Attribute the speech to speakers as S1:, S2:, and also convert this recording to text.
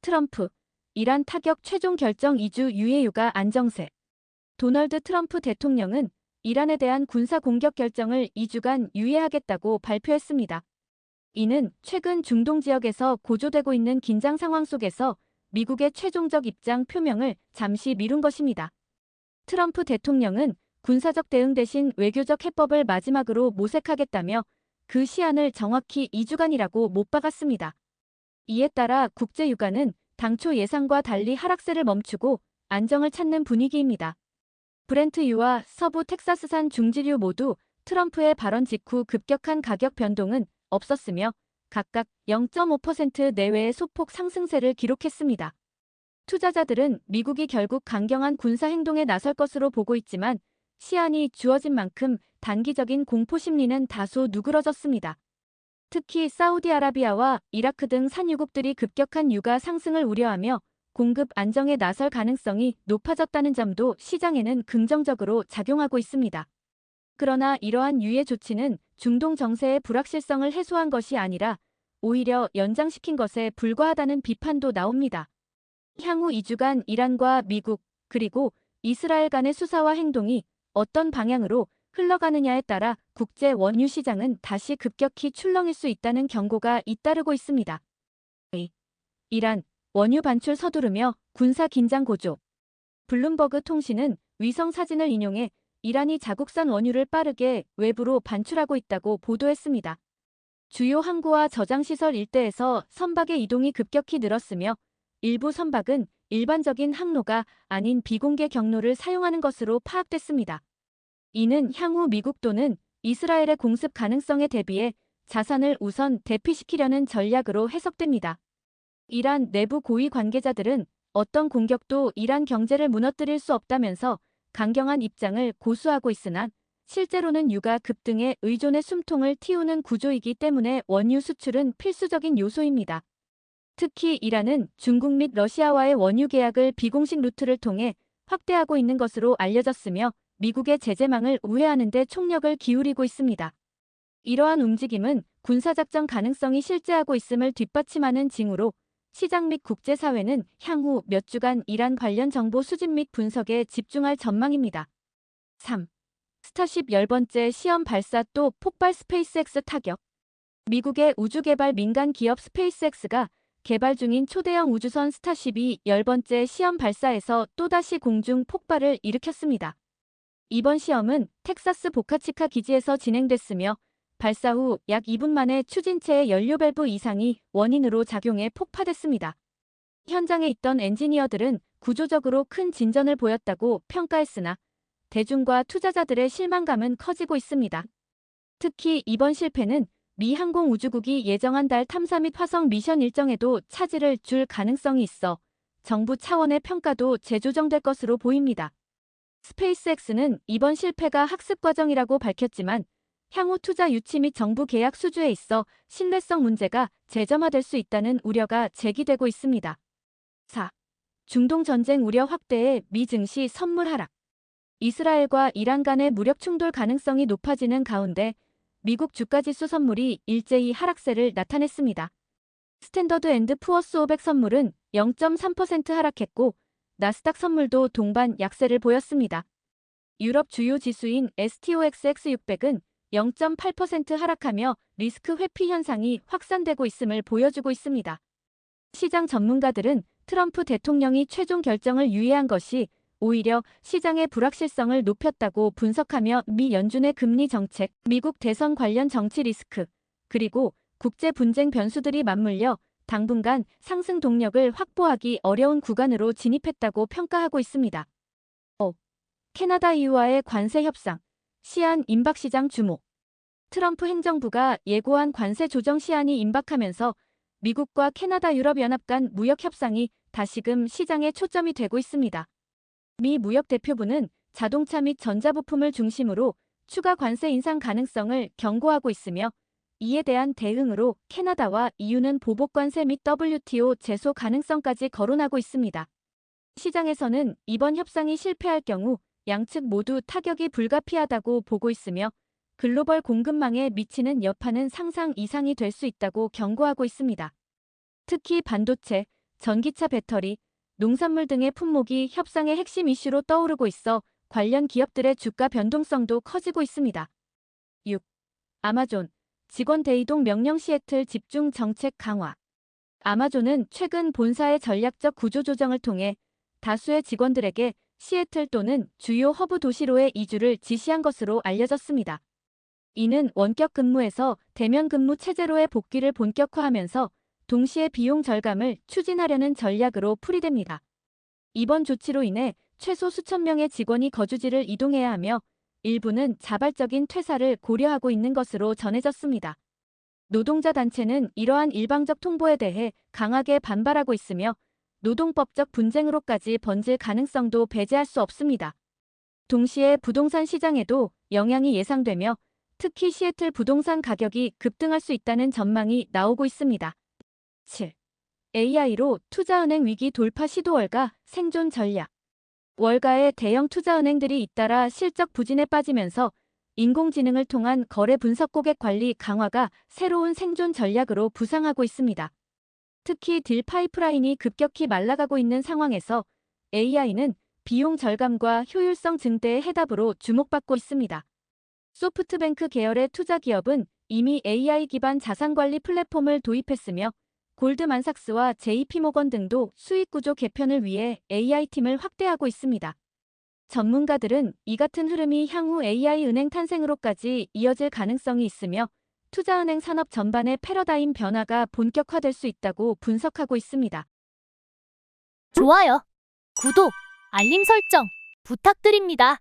S1: 트럼프, 이란 타격 최종 결정 2주 유예 휴가 안정세. 도널드 트럼프 대통령은 이란에 대한 군사 공격 결정을 2주간 유예하겠다고 발표했습니다. 이는 최근 중동 지역에서 고조되고 있는 긴장 상황 속에서 미국의 최종적 입장 표명을 잠시 미룬 것입니다. 트럼프 대통령은 군사적 대응 대신 외교적 해법을 마지막으로 모색하겠다며 그 시한을 정확히 2주간이라고 못 박았습니다. 이에 따라 국제유가는 당초 예상과 달리 하락세를 멈추고 안정을 찾는 분위기입니다. 브렌트유와 서부 텍사스산 중지유 모두 트럼프의 발언 직후 급격한 가격 변동은 없었으며 각각 0.5% 내외의 소폭 상승세를 기록했습니다. 투자자들은 미국이 결국 강경한 군사 행동에 나설 것으로 보고 있지만 시한이 주어진 만큼 단기적인 공포 심리는 다소 누그러졌습니다. 특히 사우디아라비아와 이라크 등 산유국들이 급격한 유가 상승을 우려하며 공급 안정에 나설 가능성이 높아졌다는 점도 시장에는 긍정적으로 작용하고 있습니다. 그러나 이러한 유예 조치는 중동 정세의 불확실성을 해소한 것이 아니라 오히려 연장시킨 것에 불과하다는 비판도 나옵니다. 향후 2주간 이란과 미국 그리고 이스라엘 간의 수사와 행동이 어떤 방향으로 흘러가느냐에 따라 국제 원유 시장은 다시 급격히 출렁일 수 있다는 경고가 잇따르고 있습니다. 이란, 원유 반출 서두르며 군사 긴장 고조. 블룸버그 통신은 위성 사진을 인용해 이란이 자국산 원유를 빠르게 외부로 반출하고 있다고 보도했습니다. 주요 항구와 저장시설 일대에서 선박의 이동이 급격히 늘었으며 일부 선박은 일반적인 항로가 아닌 비공개 경로를 사용하는 것으로 파악됐습니다. 이는 향후 미국 또는 이스라엘의 공습 가능성에 대비해 자산을 우선 대피시키려는 전략으로 해석됩니다. 이란 내부 고위 관계자들은 어떤 공격도 이란 경제를 무너뜨릴 수 없다면서 강경한 입장을 고수하고 있으나 실제로는 유가 급등에 의존의 숨통을 틔우는 구조이기 때문에 원유 수출은 필수적인 요소입니다. 특히 이란은 중국 및 러시아와의 원유 계약을 비공식 루트를 통해 확대하고 있는 것으로 알려졌으며 미국의 제재망을 우회하는 데 총력을 기울이고 있습니다. 이러한 움직임은 군사작전 가능성이 실제하고 있음을 뒷받침하는 징후로 시장 및 국제사회는 향후 몇 주간 이란 관련 정보 수집 및 분석에 집중할 전망입니다. 3. 스타쉽 10번째 시험 발사 또 폭발 스페이스X 타격. 미국의 우주개발 민간 기업 스페이스X가 개발 중인 초대형 우주선 스타쉽이 10번째 시험 발사에서 또다시 공중 폭발을 일으켰습니다. 이번 시험은 텍사스 보카치카 기지에서 진행됐으며 발사 후 약 2분 만에 추진체의 연료 밸브 이상이 원인으로 작용해 폭파됐습니다. 현장에 있던 엔지니어들은 구조적으로 큰 진전을 보였다고 평가했으나 대중과 투자자들의 실망감은 커지고 있습니다. 특히 이번 실패는 미 항공우주국이 예정한 달 탐사 및 화성 미션 일정에도 차질을 줄 가능성이 있어 정부 차원의 평가도 재조정될 것으로 보입니다. 스페이스X는 이번 실패가 학습 과정이라고 밝혔지만 향후 투자 유치 및 정부 계약 수주에 있어 신뢰성 문제가 재점화될 수 있다는 우려가 제기되고 있습니다. 4. 중동 전쟁 우려 확대에 미 증시 선물 하락. 이스라엘과 이란 간의 무력 충돌 가능성이 높아지는 가운데 미국 주가지수 선물이 일제히 하락세를 나타냈습니다. 스탠더드 앤드 푸어스 500 선물은 0.3% 하락했고 나스닥 선물도 동반 약세를 보였습니다. 유럽 주요 지수인 STOXX 600은 0.8% 하락하며 리스크 회피 현상이 확산되고 있음을 보여주고 있습니다. 시장 전문가들은 트럼프 대통령이 최종 결정을 유예한 것이 오히려 시장의 불확실성을 높였다고 분석하며 미 연준의 금리 정책, 미국 대선 관련 정치 리스크, 그리고 국제 분쟁 변수들이 맞물려 당분간 상승 동력을 확보하기 어려운 구간으로 진입했다고 평가하고 있습니다. 캐나다 EU와의 관세 협상, 시한 임박 시장 주목. 트럼프 행정부가 예고한 관세 조정 시한이 임박하면서 미국과 캐나다 유럽연합 간 무역 협상이 다시금 시장의 초점이 되고 있습니다. 미 무역대표부는 자동차 및 전자부품을 중심으로 추가 관세 인상 가능성을 경고하고 있으며 이에 대한 대응으로 캐나다와 EU는 보복 관세 및 WTO 제소 가능성까지 거론하고 있습니다. 시장에서는 이번 협상이 실패할 경우 양측 모두 타격이 불가피하다고 보고 있으며 글로벌 공급망에 미치는 여파는 상상 이상이 될 수 있다고 경고하고 있습니다. 특히 반도체, 전기차 배터리, 농산물 등의 품목이 협상의 핵심 이슈로 떠오르고 있어 관련 기업들의 주가 변동성도 커지고 있습니다. 6. 아마존, 직원 대이동 명령 시애틀 집중 정책 강화. 아마존은 최근 본사의 전략적 구조 조정을 통해 다수의 직원들에게 시애틀 또는 주요 허브 도시로의 이주를 지시한 것으로 알려졌습니다. 이는 원격 근무에서 대면 근무 체제로의 복귀를 본격화하면서 동시에 비용 절감을 추진하려는 전략으로 풀이됩니다. 이번 조치로 인해 최소 수천 명의 직원이 거주지를 이동해야 하며 일부는 자발적인 퇴사를 고려하고 있는 것으로 전해졌습니다. 노동자 단체는 이러한 일방적 통보에 대해 강하게 반발하고 있으며 노동법적 분쟁으로까지 번질 가능성도 배제할 수 없습니다. 동시에 부동산 시장에도 영향이 예상되며 특히 시애틀 부동산 가격이 급등할 수 있다는 전망이 나오고 있습니다. 7. AI로 투자은행 위기 돌파 시도 월가 생존 전략. 월가의 대형 투자은행들이 잇따라 실적 부진에 빠지면서 인공지능을 통한 거래 분석 고객 관리 강화가 새로운 생존 전략으로 부상하고 있습니다. 특히 딜 파이프라인이 급격히 말라가고 있는 상황에서 AI는 비용 절감과 효율성 증대의 해답으로 주목받고 있습니다. 소프트뱅크 계열의 투자 기업은 이미 AI 기반 자산관리 플랫폼을 도입했으며 골드만삭스와 JP모건 등도 수익구조 개편을 위해 AI팀을 확대하고 있습니다. 전문가들은 이 같은 흐름이 향후 AI 은행 탄생으로까지 이어질 가능성이 있으며 투자은행 산업 전반의 패러다임 변화가 본격화될 수 있다고 분석하고 있습니다.
S2: 좋아요, 구독, 알림 설정 부탁드립니다.